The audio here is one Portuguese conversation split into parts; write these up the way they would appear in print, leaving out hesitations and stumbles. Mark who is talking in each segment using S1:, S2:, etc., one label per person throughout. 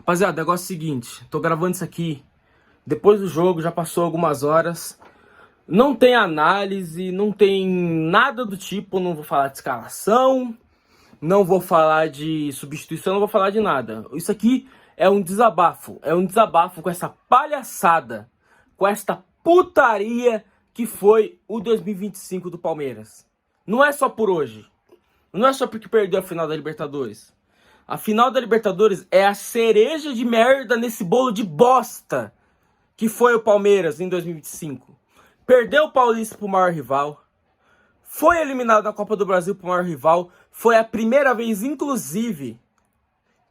S1: Rapaziada, o negócio é o seguinte, tô gravando isso aqui depois do jogo, já passou algumas horas. Não tem análise, não tem nada do tipo, não vou falar de escalação, não vou falar de substituição, não vou falar de nada. Isso aqui é um desabafo com essa palhaçada, com esta putaria que foi o 2025 do Palmeiras. Não é só por hoje, não é só porque perdeu a final da Libertadores. A final da Libertadores é a cereja de merda nesse bolo de bosta que foi o Palmeiras em 2025. Perdeu o Paulista pro maior rival. Foi eliminado na Copa do Brasil pro maior rival. Foi a primeira vez, inclusive,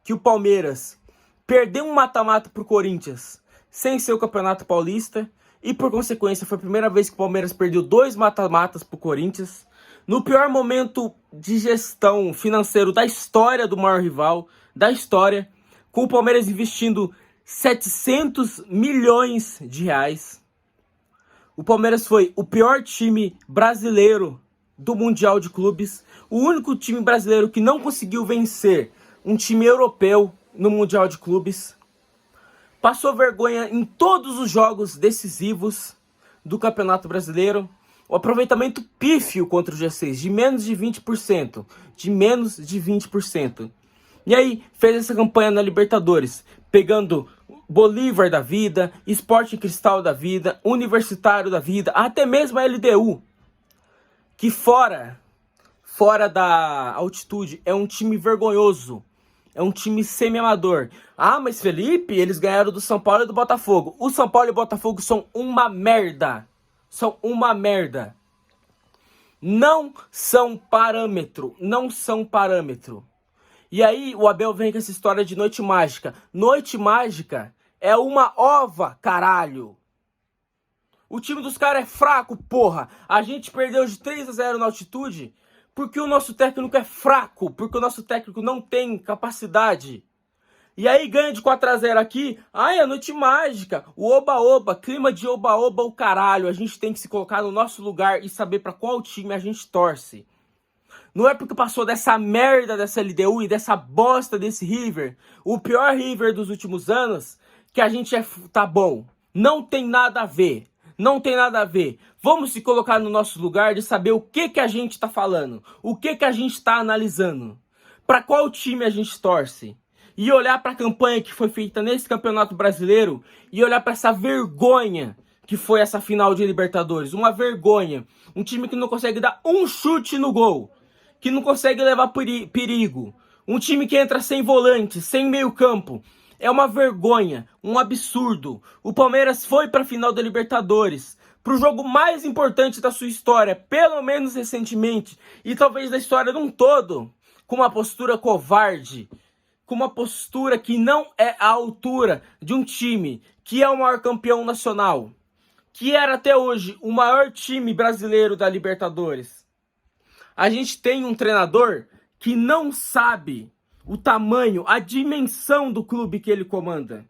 S1: que o Palmeiras perdeu um mata-mata pro Corinthians sem ser o Campeonato Paulista. E, por consequência, foi a primeira vez que o Palmeiras perdeu 2 mata-matas pro Corinthians. No pior momento de gestão financeiro da história do maior rival, da história, com o Palmeiras investindo 700 milhões de reais. O Palmeiras foi o pior time brasileiro do Mundial de Clubes, o único time brasileiro que não conseguiu vencer um time europeu no Mundial de Clubes. Passou vergonha em todos os jogos decisivos do Campeonato Brasileiro. O aproveitamento pífio contra o G6, de menos de 20%. De menos de 20%. E aí, fez essa campanha na Libertadores, pegando Bolívar da vida, Sporting Cristal da vida, Universitário da vida, até mesmo a LDU. Que fora da altitude, é um time vergonhoso. É um time semi-amador. Ah, mas Felipe, eles ganharam do São Paulo e do Botafogo. O São Paulo e o Botafogo são uma merda. São uma merda. Não são parâmetro. Não são parâmetro. E aí o Abel vem com essa história de noite mágica. Noite mágica é uma ova, caralho. O time dos caras é fraco, porra. A gente perdeu de 3-0 na altitude porque o nosso técnico é fraco. Porque o nosso técnico não tem capacidade. E aí ganha de 4-0 aqui. Ai, a noite mágica. O oba-oba, clima de oba-oba, o caralho. A gente tem que se colocar no nosso lugar e saber pra qual time a gente torce. Não é porque passou dessa merda dessa LDU e dessa bosta desse River, o pior River dos últimos anos, que a gente tá bom. Não tem nada a ver. Não tem nada a ver. Vamos se colocar no nosso lugar de saber o que a gente tá falando. O que a gente tá analisando. Pra qual time a gente torce. E olhar para a campanha que foi feita nesse Campeonato Brasileiro e olhar para essa vergonha que foi essa final de Libertadores. Uma vergonha. Um time que não consegue dar um chute no gol. Que não consegue levar perigo. Um time que entra sem volante, sem meio campo. É uma vergonha, um absurdo. O Palmeiras foi para a final da Libertadores. Para o jogo mais importante da sua história, pelo menos recentemente. E talvez da história de um todo. Com uma postura covarde. Com uma postura que não é à altura de um time que é o maior campeão nacional, que era até hoje o maior time brasileiro da Libertadores. A gente tem um treinador que não sabe o tamanho, a dimensão do clube que ele comanda.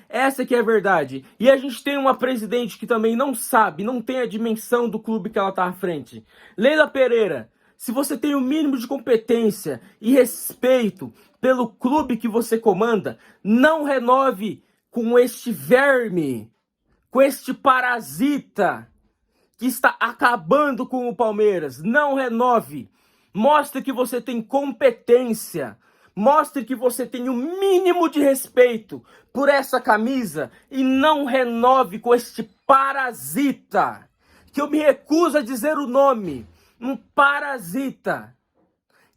S1: Essa que é a verdade. E a gente tem uma presidente que também não sabe, não tem a dimensão do clube que ela está à frente. Leila Pereira, se você tem o mínimo de competência e respeito pelo clube que você comanda, não renove com este verme, com este parasita que está acabando com o Palmeiras. Não renove. Mostre que você tem competência. Mostre que você tem o mínimo de respeito por essa camisa e não renove com este parasita, que eu me recuso a dizer o nome. Um parasita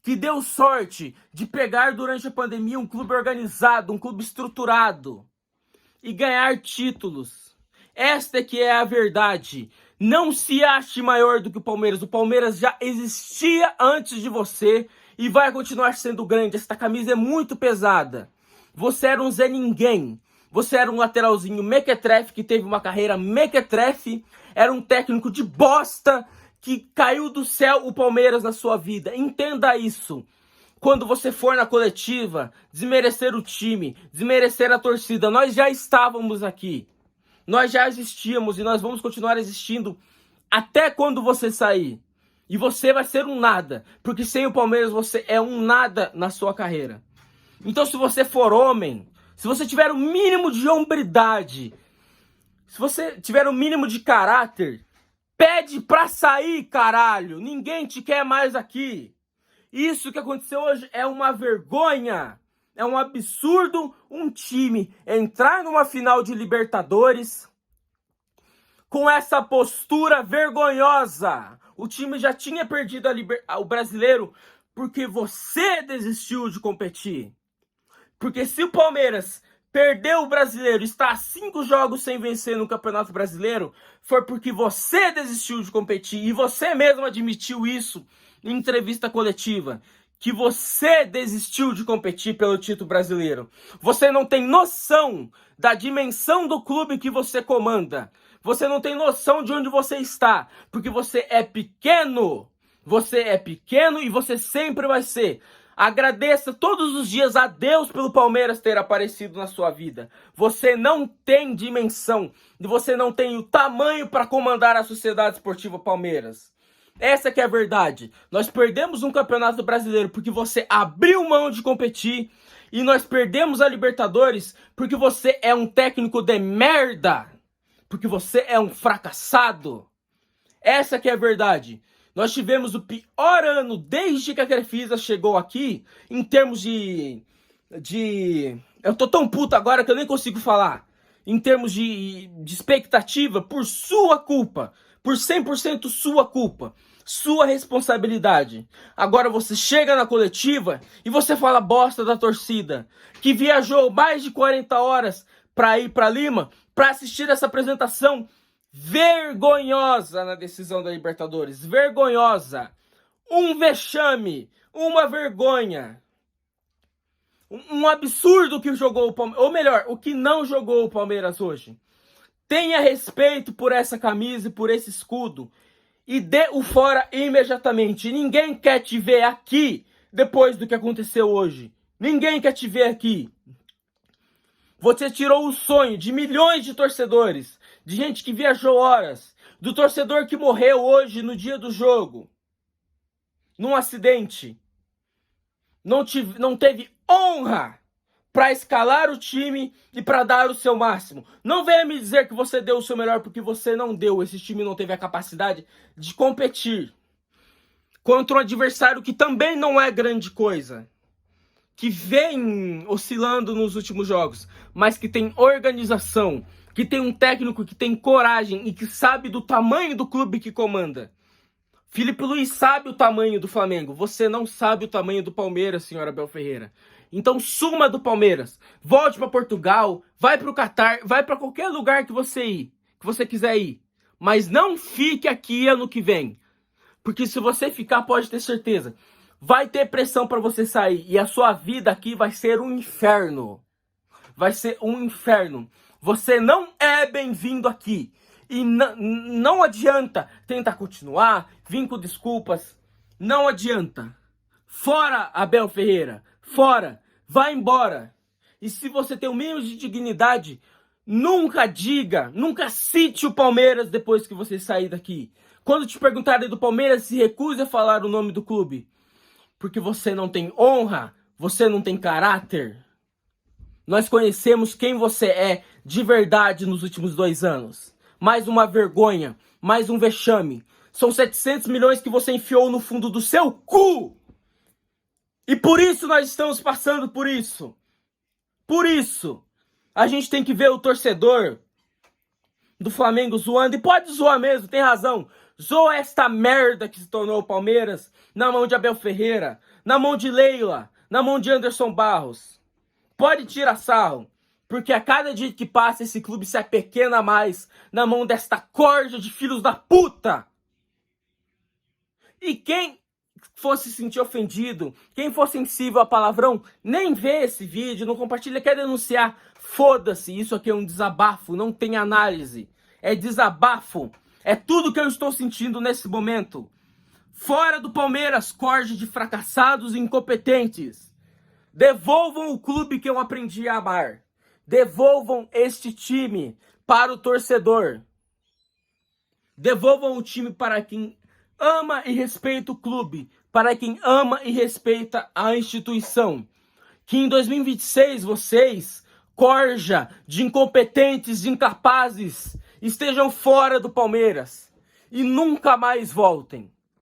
S1: que deu sorte de pegar durante a pandemia um clube organizado, um clube estruturado e ganhar títulos. Esta que é a verdade. Não se ache maior do que o Palmeiras. O Palmeiras já existia antes de você e vai continuar sendo grande. Esta camisa é muito pesada. Você era um Zé Ninguém. Você era um lateralzinho mequetrefe que teve uma carreira mequetrefe. Era um técnico de bosta que caiu do céu o Palmeiras na sua vida. Entenda isso. Quando você for na coletiva, desmerecer o time, desmerecer a torcida, nós já estávamos aqui. Nós já existíamos e nós vamos continuar existindo até quando você sair. E você vai ser um nada, porque sem o Palmeiras você é um nada na sua carreira. Então se você for homem, se você tiver o mínimo de hombridade, se você tiver o mínimo de caráter, pede pra sair, caralho. Ninguém te quer mais aqui. Isso que aconteceu hoje é uma vergonha. É um absurdo um time entrar numa final de Libertadores com essa postura vergonhosa. O time já tinha perdido o brasileiro porque você desistiu de competir. Porque se o Palmeiras perdeu o brasileiro, está a 5 jogos sem vencer no Campeonato Brasileiro, foi porque você desistiu de competir. E você mesmo admitiu isso em entrevista coletiva. Que você desistiu de competir pelo título brasileiro. Você não tem noção da dimensão do clube que você comanda. Você não tem noção de onde você está. Porque você é pequeno. Você é pequeno e você sempre vai ser. Agradeça todos os dias a Deus pelo Palmeiras ter aparecido na sua vida. Você não tem dimensão e você não tem o tamanho para comandar a Sociedade Esportiva Palmeiras. Essa que é a verdade. Nós perdemos um campeonato brasileiro porque você abriu mão de competir. E nós perdemos a Libertadores porque você é um técnico de merda. Porque você é um fracassado. Essa que é a verdade. Nós tivemos o pior ano desde que a Crefisa chegou aqui, em termos de... Eu tô tão puto agora que eu nem consigo falar. Em termos de expectativa, por sua culpa. Por 100% sua culpa. Sua responsabilidade. Agora você chega na coletiva e você fala bosta da torcida. Que viajou mais de 40 horas para ir para Lima para assistir essa apresentação vergonhosa na decisão da Libertadores. Vergonhosa. Um vexame. Uma vergonha. Um absurdo que jogou o Palmeiras. Ou melhor, o que não jogou o Palmeiras hoje. Tenha respeito por essa camisa e por esse escudo. E dê o fora imediatamente. Ninguém quer te ver aqui depois do que aconteceu hoje. Ninguém quer te ver aqui. Você tirou o sonho de milhões de torcedores, de gente que viajou horas, do torcedor que morreu hoje no dia do jogo, num acidente. Não teve honra para escalar o time e para dar o seu máximo. Não venha me dizer que você deu o seu melhor, porque você não deu. Esse time não teve a capacidade de competir contra um adversário que também não é grande coisa, que vem oscilando nos últimos jogos, mas que tem organização, que tem um técnico que tem coragem e que sabe do tamanho do clube que comanda. Felipe Luiz sabe o tamanho do Flamengo. Você não sabe o tamanho do Palmeiras, senhora Abel Ferreira. Então suma do Palmeiras. Volte para Portugal, vai para o Catar, vai para qualquer lugar que você quiser ir. Mas não fique aqui ano que vem. Porque se você ficar, pode ter certeza, vai ter pressão para você sair. E a sua vida aqui vai ser um inferno. Vai ser um inferno. Você não é bem-vindo aqui. E não adianta tentar continuar, vir com desculpas. Não adianta. Fora, Abel Ferreira. Fora. Vai embora. E se você tem o mínimo de dignidade, nunca cite o Palmeiras depois que você sair daqui. Quando te perguntarem do Palmeiras, se recuse a falar o nome do clube. Porque você não tem honra, você não tem caráter. Nós conhecemos quem você é de verdade nos últimos 2 anos. Mais uma vergonha, mais um vexame. São 700 milhões que você enfiou no fundo do seu cu. E por isso nós estamos passando por isso. Por isso, a gente tem que ver o torcedor do Flamengo zoando. E pode zoar mesmo, tem razão. Zoa esta merda que se tornou o Palmeiras na mão de Abel Ferreira, na mão de Leila, na mão de Anderson Barros. Pode tirar sarro, porque a cada dia que passa esse clube se apequena mais na mão desta corja de filhos da puta. E quem fosse se sentir ofendido, quem for sensível a palavrão, nem vê esse vídeo, não compartilha, quer denunciar, foda-se, isso aqui é um desabafo, não tem análise, é desabafo, é tudo que eu estou sentindo nesse momento. Fora do Palmeiras, corja de fracassados e incompetentes. Devolvam o clube que eu aprendi a amar. Devolvam este time para o torcedor. Devolvam o time para quem ama e respeita o clube, para quem ama e respeita a instituição. Que em 2026 vocês corja de incompetentes, de incapazes estejam fora do Palmeiras e nunca mais voltem.